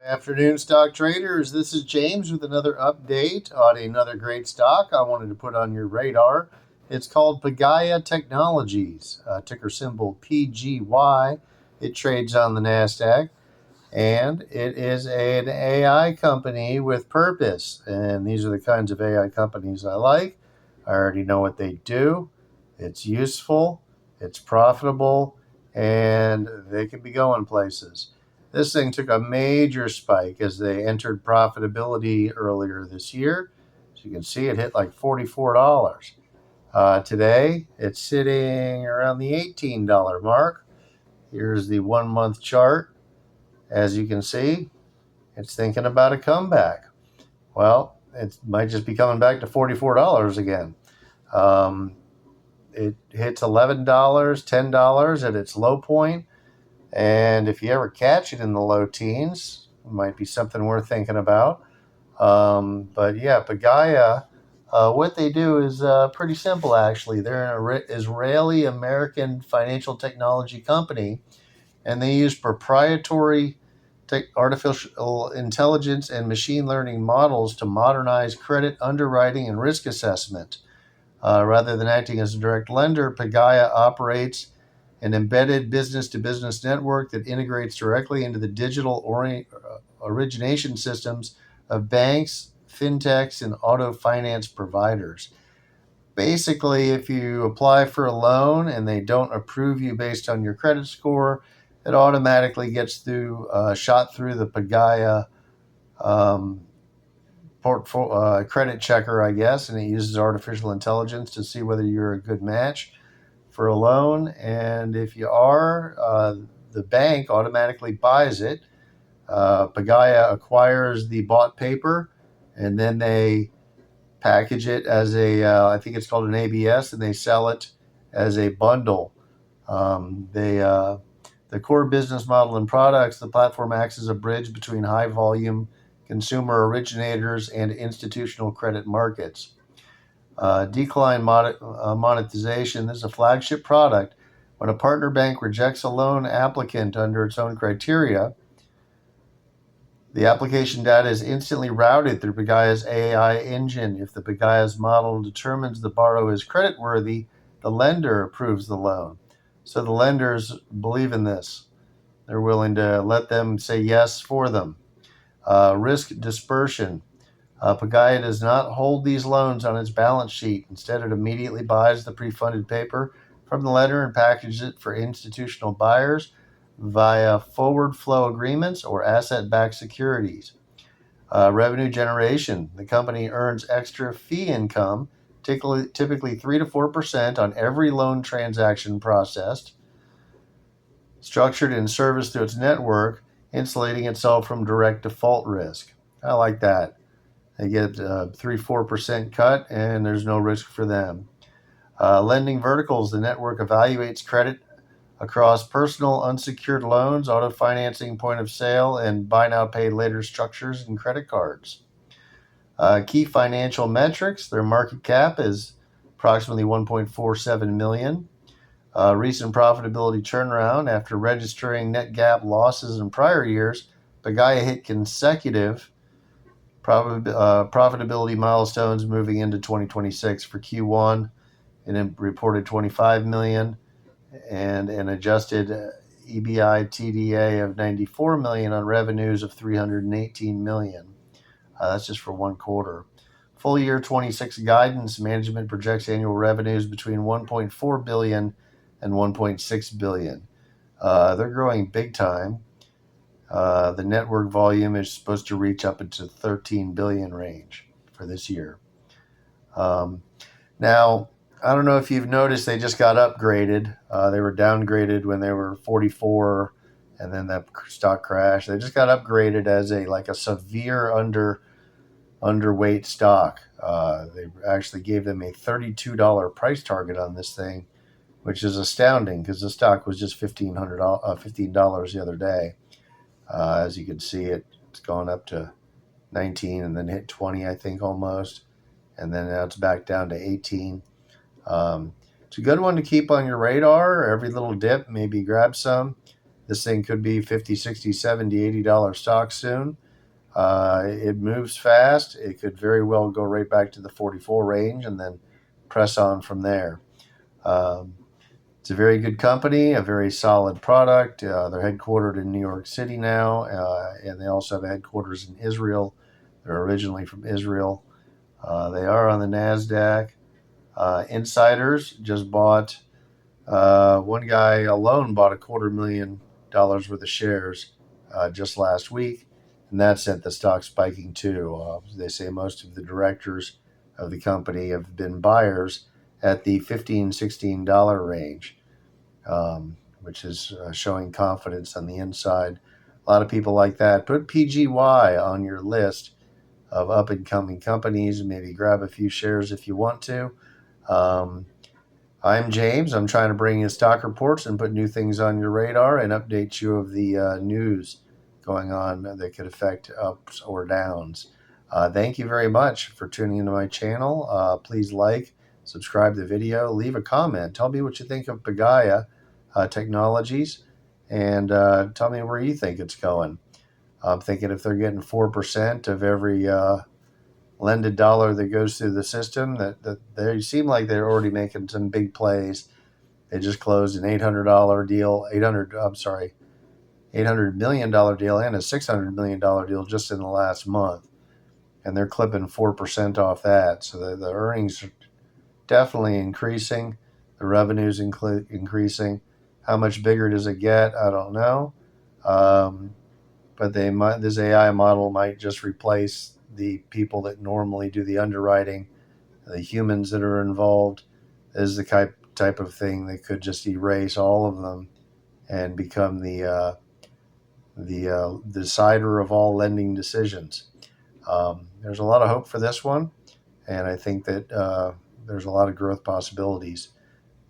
Afternoon, stock traders. This is James with another update on another great stock I wanted to put on your radar. It's called Pagaya Technologies, ticker symbol PGY. It trades on the NASDAQ, and it is an AI company with purpose. And these are the kinds of AI companies I like. I already know what they do. It's useful, it's profitable, and they can be going places. This thing took a major spike as they entered profitability earlier this year. As you can see, it hit like $44. Today, it's sitting around the $18 mark. Here's the 1 month chart. As you can see, it's thinking about a comeback. Well, it might just be coming back to $44 again. It hits $11, $10 at its low point. And if you ever catch it in the low teens, it might be something worth thinking about. But yeah, Pagaya, what they do is pretty simple, actually. They're an Israeli American financial technology company, and they use proprietary artificial intelligence and machine learning models to modernize credit underwriting and risk assessment. Rather than acting as a direct lender, Pagaya operates an embedded business-to-business network that integrates directly into the digital origination systems of banks, fintechs, and auto finance providers. Basically, if you apply for a loan and they don't approve you based on your credit score, it automatically gets shot through the Pagaya um, credit checker, I guess, and it uses artificial intelligence to see whether you're a good match for a loan. And if you are, the bank automatically buys it. Pagaya acquires the bought paper, and then they package it as I think it's called an ABS, and they sell it as a bundle. The core business model and products, the platform acts as a bridge between high volume consumer originators and institutional credit markets. Decline monetization. This is a flagship product. When a partner bank rejects a loan applicant under its own criteria, the application data is instantly routed through Pagaya's AI engine. If the Pagaya's model determines the borrower is creditworthy, the lender approves the loan. So the lenders believe in this. They're willing to let them say yes for them. Risk dispersion. Pagaya does not hold these loans on its balance sheet. Instead, it immediately buys the pre-funded paper from the lender and packages it for institutional buyers via forward flow agreements or asset-backed securities. Revenue generation. The company earns extra fee income, typically 3 to 4% on every loan transaction processed, structured and serviced through its network, insulating itself from direct default risk. I like that. They get a 3-4% cut, and there's no risk for them. Lending verticals. The network evaluates credit across personal unsecured loans, auto financing, point of sale, and buy now, pay later structures and credit cards. Key financial metrics. Their market cap is approximately 1.47 million. Recent profitability turnaround. After registering net GAAP losses in prior years, Pagaya hit consecutive profitability milestones moving into 2026. For Q1, it reported 25 million and an adjusted EBI TDA of 94 million on revenues of 318 million. That's just for one quarter. Full year 26 guidance. Management projects annual revenues between 1.4 billion and 1.6 billion. They're growing big time. The network volume is supposed to reach up into 13 billion range for this year. Now, I don't know if you've noticed, they just got upgraded. They were downgraded when they were 44, and then that stock crashed. They just got upgraded as a severe underweight stock. They actually gave them a $32 price target on this thing, which is astounding because the stock was just $15 the other day. As you can see, it's gone up to 19 and then hit 20, I think, almost. And then now it's back down to 18. It's a good one to keep on your radar. Every little dip, maybe grab some. This thing could be 50, 60, 70, $80 stock soon. It moves fast. It could very well go right back to the 44 range and then press on from there. Um, it's a very good company, a very solid product. They're headquartered in New York City now, and they also have headquarters in Israel. They're originally from Israel. They are on the NASDAQ. Insiders just bought, one guy alone bought $250,000 worth of shares just last week, and that sent the stock spiking too. They say most of the directors of the company have been buyers at the $15, $16 range, which is showing confidence on the inside. A lot of people like that. Put PGY on your list of up and coming companies. Maybe grab a few shares if you want to. Um, I'm James. I'm trying to bring you stock reports and put new things on your radar and update you of the news going on that could affect ups or downs. Thank you very much for tuning into my channel. Please like, subscribe to the video, leave a comment. Tell me what you think of Pagaya Technologies, and tell me where you think it's going. I'm thinking if they're getting 4% of every lended dollar that goes through the system, that they seem like they're already making some big plays. They just closed an $800 deal, 800, I'm sorry, $800 million deal and a $600 million deal just in the last month. And they're clipping 4% off that. So the earnings are definitely increasing. The revenue's increasing. How much bigger does it get? I don't know. But this AI model might just replace the people that normally do the underwriting, the humans that are involved. This is the type of thing that could just erase all of them and become the decider of all lending decisions. There's a lot of hope for this one, and I think that there's a lot of growth possibilities.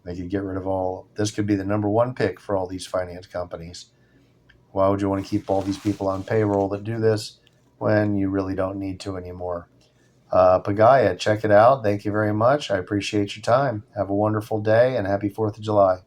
They could get rid of all. This could be the number one pick for all these finance companies. Why would you want to keep all these people on payroll that do this when you really don't need to anymore? Pagaya, check it out. Thank you very much. I appreciate your time. Have a wonderful day and happy 4th of July.